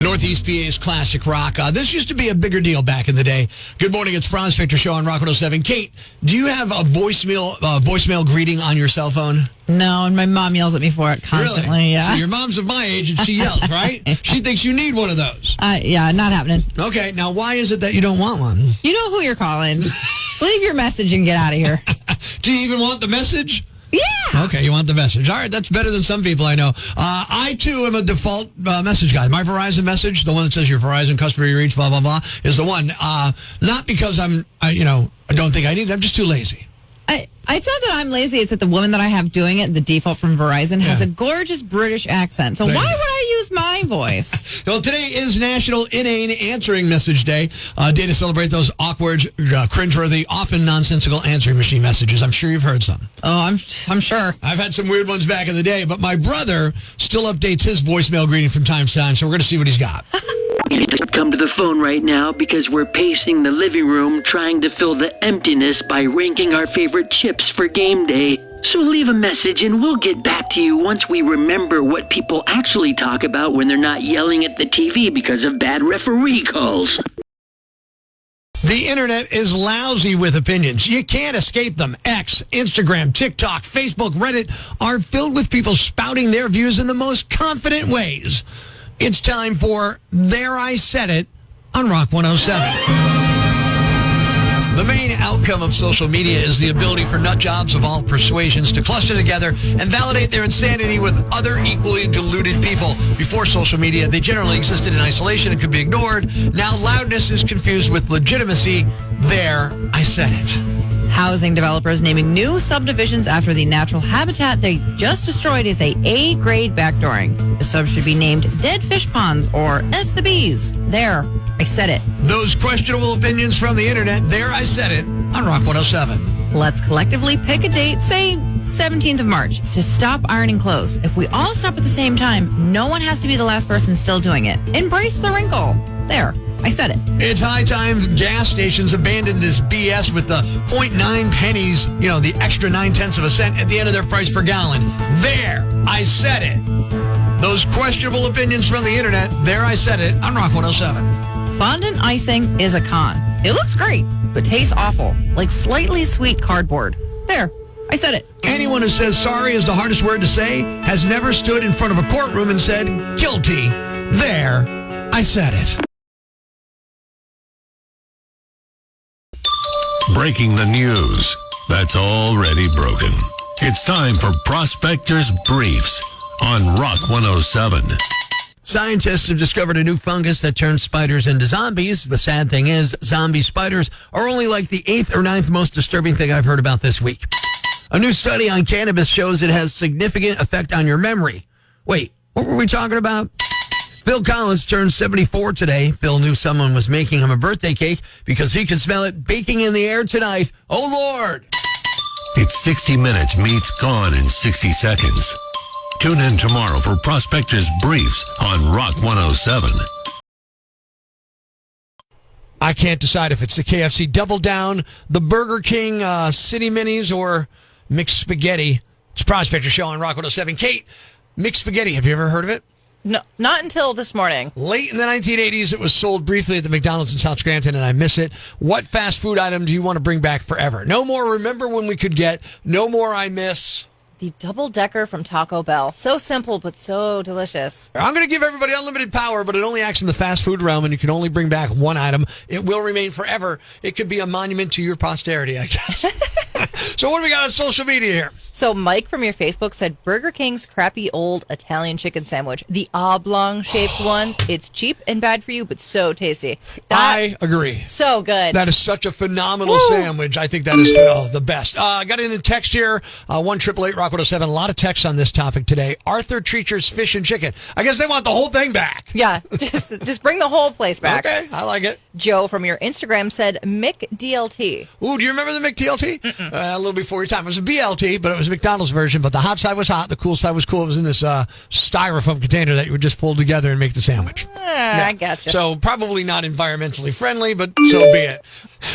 Northeast PA's classic rock. This used to be a bigger deal back in the day. Good morning, it's Prospector Show on Rock 107. Kate, do you have a voicemail greeting on your cell phone? No, and my mom yells at me for it constantly. Really? Yeah. So your mom's of my age and she yells, right? She thinks you need one of those. Yeah, not happening. Okay, now why is it that you don't want one? You know who you're calling. Leave your message and get out of here. Do you even want the message? Yeah. Okay, you want the message. All right, that's better than some people I know. I, too, am a default message guy. My Verizon message, the one that says your Verizon customer you reach, blah, blah, blah, is the one. Not because I don't think I need it. I'm just too lazy. It's not that I'm lazy. It's that the woman that I have doing it, the default from Verizon, has a gorgeous British accent. So why would I use my voice? Well, today is National Inane Answering Message Day. Day to celebrate those awkward, cringeworthy, often nonsensical answering machine messages. I'm sure you've heard some. Oh, I'm sure. I've had some weird ones back in the day, but my brother still updates his voicemail greeting from time to time, so we're going to see what he's got. You need to come to the phone right now because we're pacing the living room trying to fill the emptiness by ranking our favorite chips for game day. So leave a message and we'll get back to you once we remember what people actually talk about when they're not yelling at the TV because of bad referee calls. The internet is lousy with opinions. You can't escape them. X, Instagram, TikTok, Facebook, Reddit are filled with people spouting their views in the most confident ways. It's time for There I Said It on Rock 107. The main outcome of social media is the ability for nut jobs of all persuasions to cluster together and validate their insanity with other equally deluded people. Before social media, they generally existed in isolation and could be ignored. Now loudness is confused with legitimacy. There I said it. Housing developers naming new subdivisions after the natural habitat they just destroyed is a A-grade backdooring. The sub should be named Dead Fish Ponds or F the Bees. There, I said it. Those questionable opinions from the internet, there I said it on Rock 107. Let's collectively pick a date, say 17th of March, to stop ironing clothes. If we all stop at the same time, no one has to be the last person still doing it. Embrace the wrinkle. There, I said it. It's high time gas stations abandoned this BS with the 0.9 pennies, the extra 9/10 of a cent at the end of their price per gallon. There, I said it. Those questionable opinions from the internet, there I said it on Rock 107. Fondant icing is a con. It looks great, but tastes awful, like slightly sweet cardboard. There, I said it. Anyone who says sorry is the hardest word to say has never stood in front of a courtroom and said, guilty. There, I said it. Breaking the news that's already broken. It's time for Prospector's Briefs on Rock 107. Scientists have discovered a new fungus that turns spiders into zombies. The sad thing is, zombie spiders are only like the 8th or 9th most disturbing thing I've heard about this week. A new study on cannabis shows it has significant effect on your memory. Wait, what were we talking about? Phil Collins turned 74 today. Phil knew someone was making him a birthday cake because he could smell it baking in the air tonight. Oh, Lord. It's 60 Minutes meets Gone in 60 Seconds. Tune in tomorrow for Prospector's Briefs on Rock 107. I can't decide if it's the KFC Double Down, the Burger King City Minis, or mixed spaghetti. It's Prospector Show on Rock 107. Kate, mixed spaghetti, have you ever heard of it? No, not until this morning. Late in the 1980s, it was sold briefly at the McDonald's in South Scranton, and I miss it. What fast food item do you want to bring back forever? No more remember when we could get, no more I miss. The double-decker from Taco Bell. So simple, but so delicious. I'm going to give everybody unlimited power, but it only acts in the fast food realm, and you can only bring back one item. It will remain forever. It could be a monument to your posterity, I guess. So what do we got on social media here? So Mike from your Facebook said Burger King's crappy old Italian chicken sandwich, the oblong-shaped one. It's cheap and bad for you, but so tasty. I agree. So good. That is such a phenomenal sandwich. I think that is the best. I got in a text here, 1-888-ROCK 107. A lot of texts on this topic today. Arthur Treacher's Fish and Chicken. I guess they want the whole thing back. Yeah, just bring the whole place back. Okay, I like it. Joe from your Instagram said Mick DLT. Ooh, do you remember the McDLT? a little before your time. It was a BLT, but it was a McDonald's version. But the hot side was hot, the cool side was cool. It was in this styrofoam container that you would just fold together and make the sandwich. I gotcha. So probably not environmentally friendly, but so be it.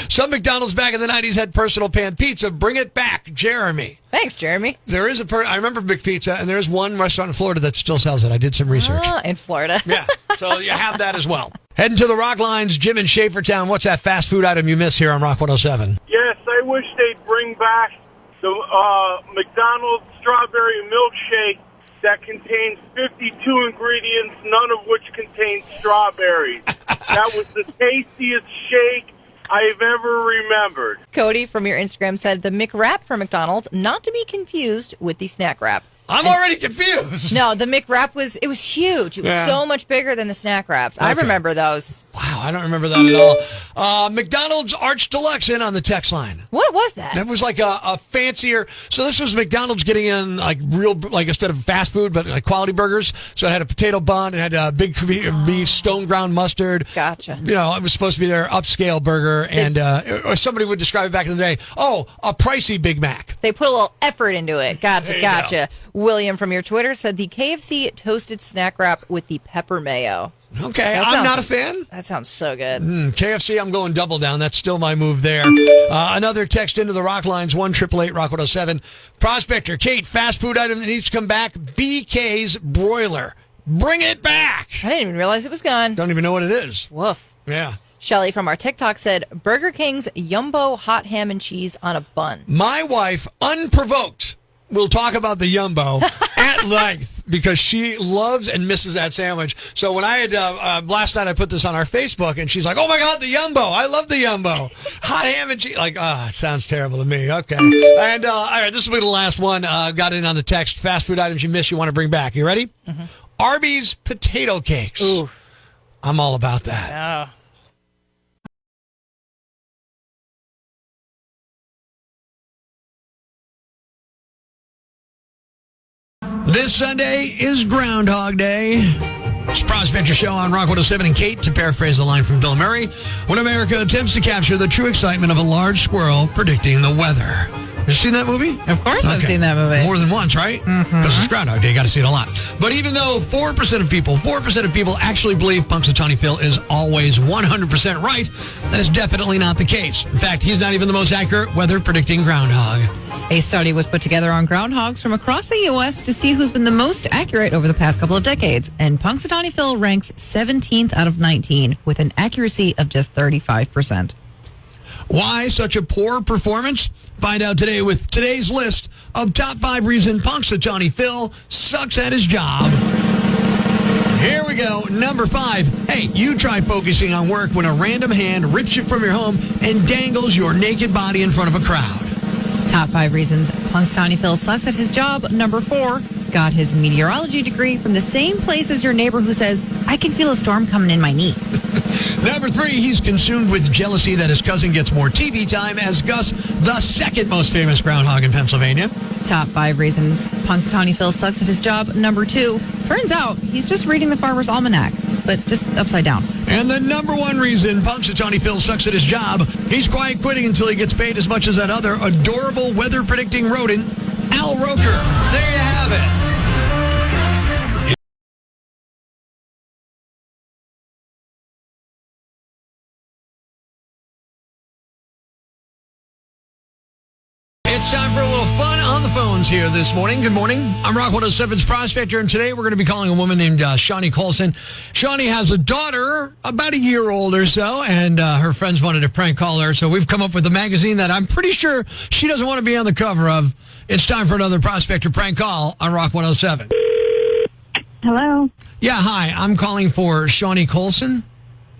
Some McDonald's back in the 90s had personal pan pizza. Bring it back, Jeremy. Thanks, Jeremy. There is I remember Big Pizza, and there's one restaurant in Florida that still sells it. I did some research. In Florida. Yeah, so you have that as well. Heading to the Rock Lines, Jim in Schaefertown. What's that fast food item you miss here on Rock 107? Yes, I wish they'd bring back the McDonald's strawberry milkshake that contains 52 ingredients, none of which contain strawberries. That was the tastiest shake I've ever remembered. Cody from your Instagram said the McWrap from McDonald's, not to be confused with the snack wrap. I'm already confused. No, the McWrap was huge. It was so much bigger than the snack wraps. Okay. I remember those. Wow, I don't remember that at all. McDonald's Arch Deluxe in on the text line. What was that? That was like a fancier. So this was McDonald's getting in like real, like instead of fast food, but like quality burgers. So it had a potato bun. It had a big beef, stone ground mustard. Gotcha. You know, it was supposed to be their upscale burger, and or somebody would describe it back in the day. Oh, a pricey Big Mac. They put a little effort into it. Gotcha. Go. William from your Twitter said the KFC toasted snack wrap with the pepper mayo. Okay, I'm not a fan. That sounds so good. KFC, I'm going double down. That's still my move there. Another text into the Rock Lines, 1-888-ROCK 107. Prospector, Kate, fast food item that needs to come back, BK's broiler. Bring it back. I didn't even realize it was gone. Don't even know what it is. Woof. Yeah. Shelly from our TikTok said Burger King's Yumbo hot ham and cheese on a bun. My wife, unprovoked, will talk about the Yumbo at length because she loves and misses that sandwich. So when I had, last night I put this on our Facebook and she's like, oh my God, the Yumbo. I love the Yumbo. Hot ham and cheese. Like, it sounds terrible to me. Okay. And, all right, this will be the last one. Got it on the text. Fast food items you miss you want to bring back. You ready? Mm-hmm. Arby's potato cakes. Oof. I'm all about that. Oh. This Sunday is Groundhog Day. It's Prospector Show on Rock 107. And Kate, to paraphrase the line from Bill Murray, when America attempts to capture the true excitement of a large squirrel predicting the weather. Have you seen that movie? Of course I've seen that movie. More than once, right? Because it's Groundhog Day. You got to see it a lot. But even though 4% of people actually believe Punxsutawney Phil is always 100% right, that is definitely not the case. In fact, he's not even the most accurate weather predicting groundhog. A study was put together on groundhogs from across the U.S. to see who's been the most accurate over the past couple of decades. And Punxsutawney Phil ranks 17th out of 19 with an accuracy of just 35%. Why such a poor performance? Find out today with today's list of top 5 reasons Punxsutawney Phil sucks at his job. Here we go. Number 5. Hey, you try focusing on work when a random hand rips you from your home and dangles your naked body in front of a crowd. Top 5 reasons Punxsutawney Phil sucks at his job. Number 4. Got his meteorology degree from the same place as your neighbor who says, I can feel a storm coming in my knee. Number 3, he's consumed with jealousy that his cousin gets more TV time as Gus, the second most famous groundhog in Pennsylvania. Top 5 reasons Punxsutawney Phil sucks at his job. Number 2, turns out he's just reading the Farmer's Almanac, but just upside down. And the number 1 reason Punxsutawney Phil sucks at his job, he's quiet quitting until he gets paid as much as that other adorable weather-predicting rodent, Al Roker. There you have it. It's time for a little fun on the phones here this morning. Good morning. I'm Rock 107's Prospector, and today we're going to be calling a woman named Shawnee Colson. Shawnee has a daughter about a year old or so, and her friends wanted to prank call her, so we've come up with a magazine that I'm pretty sure she doesn't want to be on the cover of. It's time for another Prospector prank call on Rock 107. Hello. Yeah, hi. I'm calling for Shawnee Colson.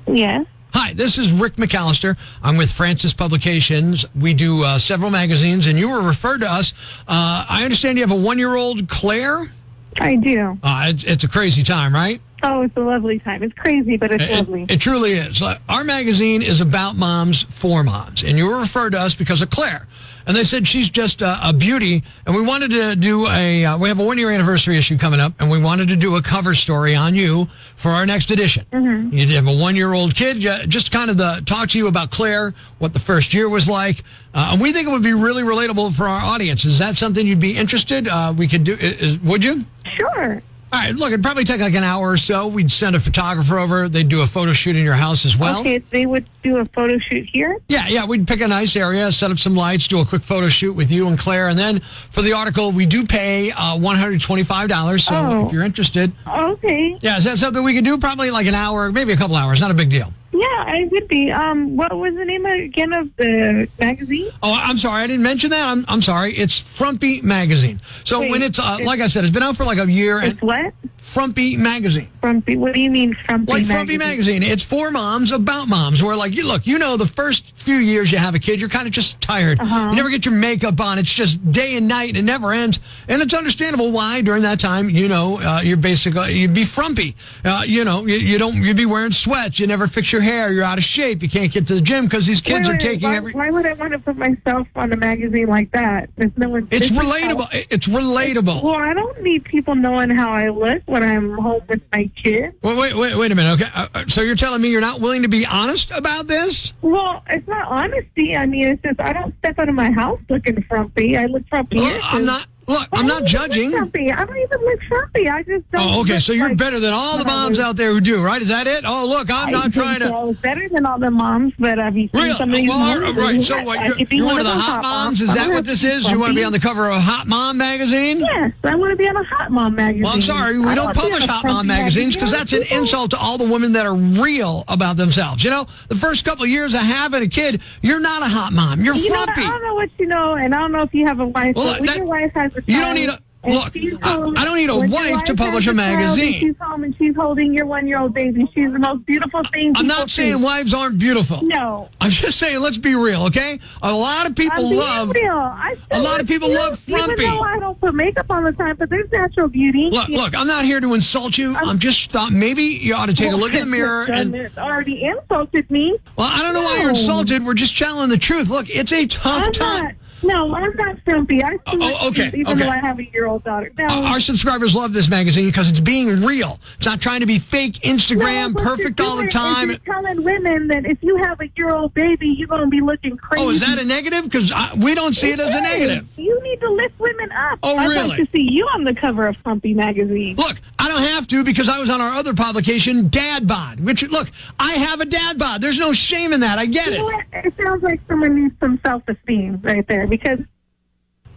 Yes. Hi, this is Rick McAllister. I'm with Francis Publications. We do several magazines, and you were referred to us. I understand you have a 1-year-old, Claire? I do. It's a crazy time, right? Oh, it's a lovely time. It's crazy, but it's lovely. It truly is. Our magazine is about moms for moms, and you were referred to us because of Claire. and they said she's just a beauty. And we wanted to do we have a 1-year anniversary issue coming up, and we wanted to do a cover story on you for our next edition. Mm-hmm. You have a 1-year-old kid, just kind of talk to you about Claire, what the first year was like. And we think it would be really relatable for our audience. Is that something you'd be interested? We could do, would you? Sure. All right, look, it'd probably take like an hour or so. We'd send a photographer over. They'd do a photo shoot in your house as well. Okay, they would do a photo shoot here? Yeah, we'd pick a nice area, set up some lights, do a quick photo shoot with you and Claire. And then for the article, we do pay $125. So if you're interested. Okay. Yeah, is that something we could do? Probably like an hour, maybe a couple hours. Not a big deal. Yeah, I would be. What was the name again of the magazine? Oh, I'm sorry. I didn't mention that. I'm sorry. It's Frumpy Magazine. So when it's like I said, it's been out for like a year. It's what? Frumpy Magazine. Frumpy. What do you mean Frumpy Like Magazine? Frumpy Magazine. It's for moms, about moms, where like, look, the first few years you have a kid, you're kind of just tired. You never get your makeup on. It's just day and night. It never ends. And it's understandable why during that time, you're basically, you'd be frumpy. You'd be wearing sweats. You never fix your hair. You're out of shape. You can't get to the gym because these kids are taking Why would I want to put myself on a magazine like that? There's no one. It's relatable. It's relatable. Well, I don't need people knowing how I look when I'm home with my kids. Well, wait a minute. Okay, so you're telling me you're not willing to be honest about this? Well, it's not honesty. I mean, it's just I don't step out of my house looking frumpy. I look frumpy. Well, I'm not. Look, I'm not judging. I don't even look frumpy. I just don't. Oh, okay. look So you're like better than all the moms out there who do, right? Is that it? Oh, look, I'm not trying to. I was better than all the moms, but have you seen some of these moms? Right. So what? You're one of the hot moms? Is that what this is? You want to be on the cover of a Hot Mom magazine? Yes, I want to be on a Hot Mom magazine. Well, I'm sorry, we don't publish Hot Mom magazines because that's an insult to all the women that are real about themselves. The first couple of years of having a kid, you're not a hot mom. You're frumpy. I don't know what you know, and I don't know if you have a wife. Well, but when your wife has a child, you don't need a. Look, I don't need a wife to publish a magazine. She's home and she's holding your 1-year-old baby. She's the most beautiful thing. I'm not saying wives aren't beautiful. No. I'm just saying, let's be real, okay? A lot of people love frumpy. Even though I don't put makeup on the time, but there's natural beauty. Look, I'm not here to insult you. I'm just thought maybe you ought to take a look in the mirror. And it's already insulted me. Well, I don't know why you're insulted. We're just telling the truth. Look, it's a tough time. No, I'm not frumpy. I okay. Even though I have a year-old daughter. No. Our subscribers love this magazine because it's being real. It's not trying to be fake Instagram, perfect all the time. You're telling women that if you have a year-old baby, you're going to be looking crazy. Oh, is that a negative? Because we don't see it as a negative. You need to lift women up. Oh, really? I'd like to see you on the cover of Frumpy Magazine. Look, I don't have to because I was on our other publication, Dad Bod. Which, look, I have a Dad Bod. There's no shame in that. I get it. It sounds like someone needs some self-esteem right there because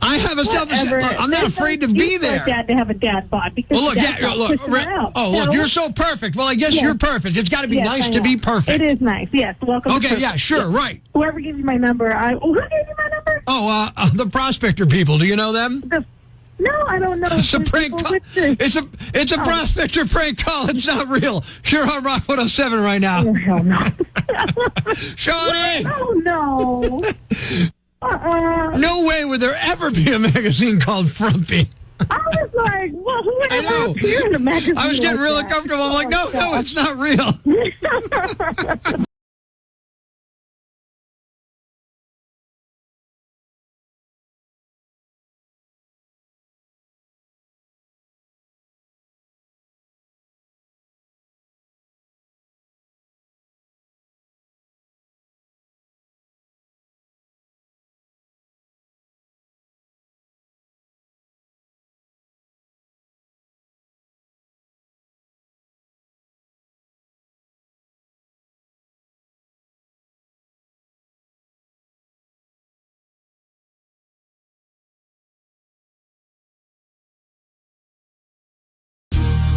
I have a self-esteem. I'm not afraid to be there. Dad to have a dad bod because look, you're so perfect. Well, I guess you're perfect. It's got to be nice to be perfect. It is nice. Yes. Welcome. Okay. Yeah. Sure. Right. Whoever gives you my number, who gave you my number? Oh, the Prospector people. Do you know them? No, I don't know. It's a prank call. It's a Prospector prank call. It's not real. You're on Rock 107 right now. Oh, hell no. Shawnee! Oh, no. No way would there ever be a magazine called Frumpy. I was like, well, who would ever appear in a magazine? I was getting really comfortable. I'm like, no, it's not real.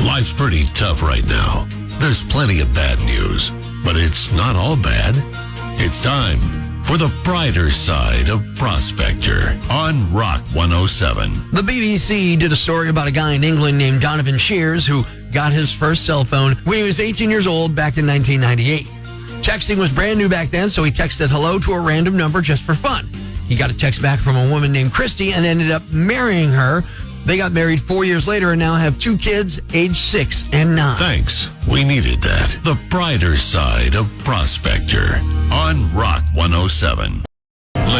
Life's pretty tough right now. There's plenty of bad news, but it's not all bad. It's time for the brighter side of Prospector on Rock 107. The BBC did a story about a guy in England named Donovan Shears who got his first cell phone when he was 18 years old back in 1998. Texting was brand new back then, so he texted hello to a random number just for fun. He got a text back from a woman named Christy and ended up marrying her. They got married 4 years later and now have 2 kids, age 6 and 9. Thanks. We needed that. The brighter side of Prospector on Rock 107.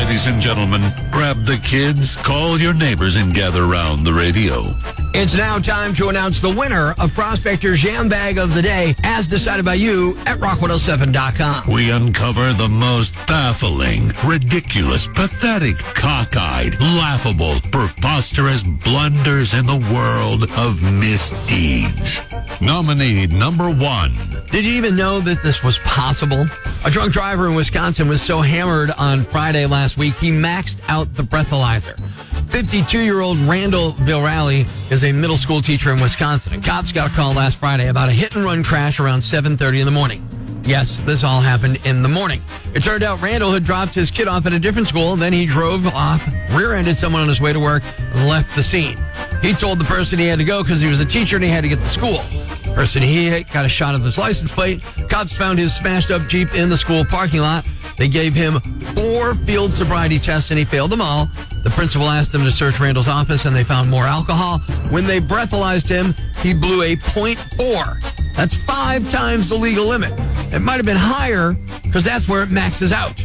ladies and gentlemen, grab the kids, call your neighbors, and gather around the radio. It's now time to announce the winner of Prospector's Yam Bag of the Day, as decided by you at rock107.com. We uncover the most baffling, ridiculous, pathetic, cockeyed, laughable, preposterous blunders in the world of misdeeds. Nominee number 1. Did you even know that this was possible? A drunk driver in Wisconsin was so hammered on Friday last week, he maxed out the breathalyzer. 52-year-old Randall Villarreal is a middle school teacher in Wisconsin, and cops got a call last Friday about a hit-and-run crash around 7:30 in the morning. Yes, this all happened in the morning. It turned out Randall had dropped his kid off at a different school, then he drove off, rear-ended someone on his way to work, and left the scene. He told the person he had to go because he was a teacher and he had to get to school. The person he hit got a shot at his license plate. Cops found his smashed-up Jeep in the school parking lot. They gave him 4 field sobriety tests, and he failed them all. The principal asked them to search Randall's office, and they found more alcohol. When they breathalyzed him, he blew a .4. That's 5 times the legal limit. It might have been higher because that's where it maxes out.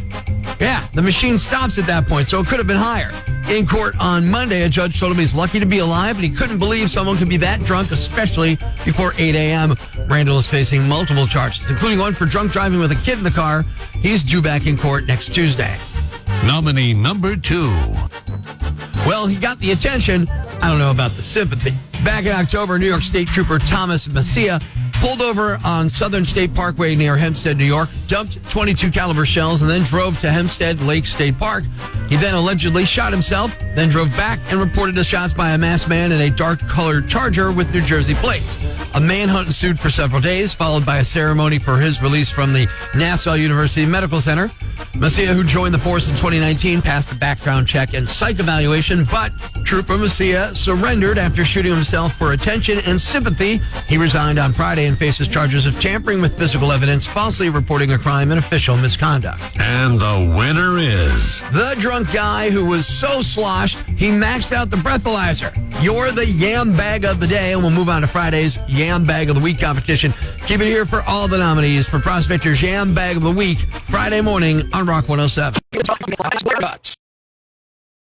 Yeah, the machine stops at that point, so it could have been higher. In court on Monday, a judge told him he's lucky to be alive, and he couldn't believe someone could be that drunk, especially before 8 a.m. Randall is facing multiple charges, including one for drunk driving with a kid in the car. He's due back in court next Tuesday. Nominee number 2. Well, he got the attention. I don't know about the sympathy. Back in October, New York State Trooper Thomas Macia pulled over on Southern State Parkway near Hempstead, New York, dumped .22 caliber shells, and then drove to Hempstead Lake State Park. He then allegedly shot himself, then drove back and reported the shots by a masked man in a dark-colored Charger with New Jersey plates. A manhunt ensued for several days, followed by a ceremony for his release from the Nassau University Medical Center. Macia, who joined the force in 2019, passed a background check and psych evaluation, but Trooper Macia surrendered after shooting himself for attention and sympathy. He resigned on Friday and faces charges of tampering with physical evidence, falsely reporting a crime, and official misconduct. And the winner is... the drunk guy who was so sloshed, he maxed out the breathalyzer. You're the Yam Bag of the Day, and we'll move on to Friday's Yam Bag of the Week competition. Keep it here for all the nominees for Prospector's Yam Bag of the Week, Friday morning on Rock 107.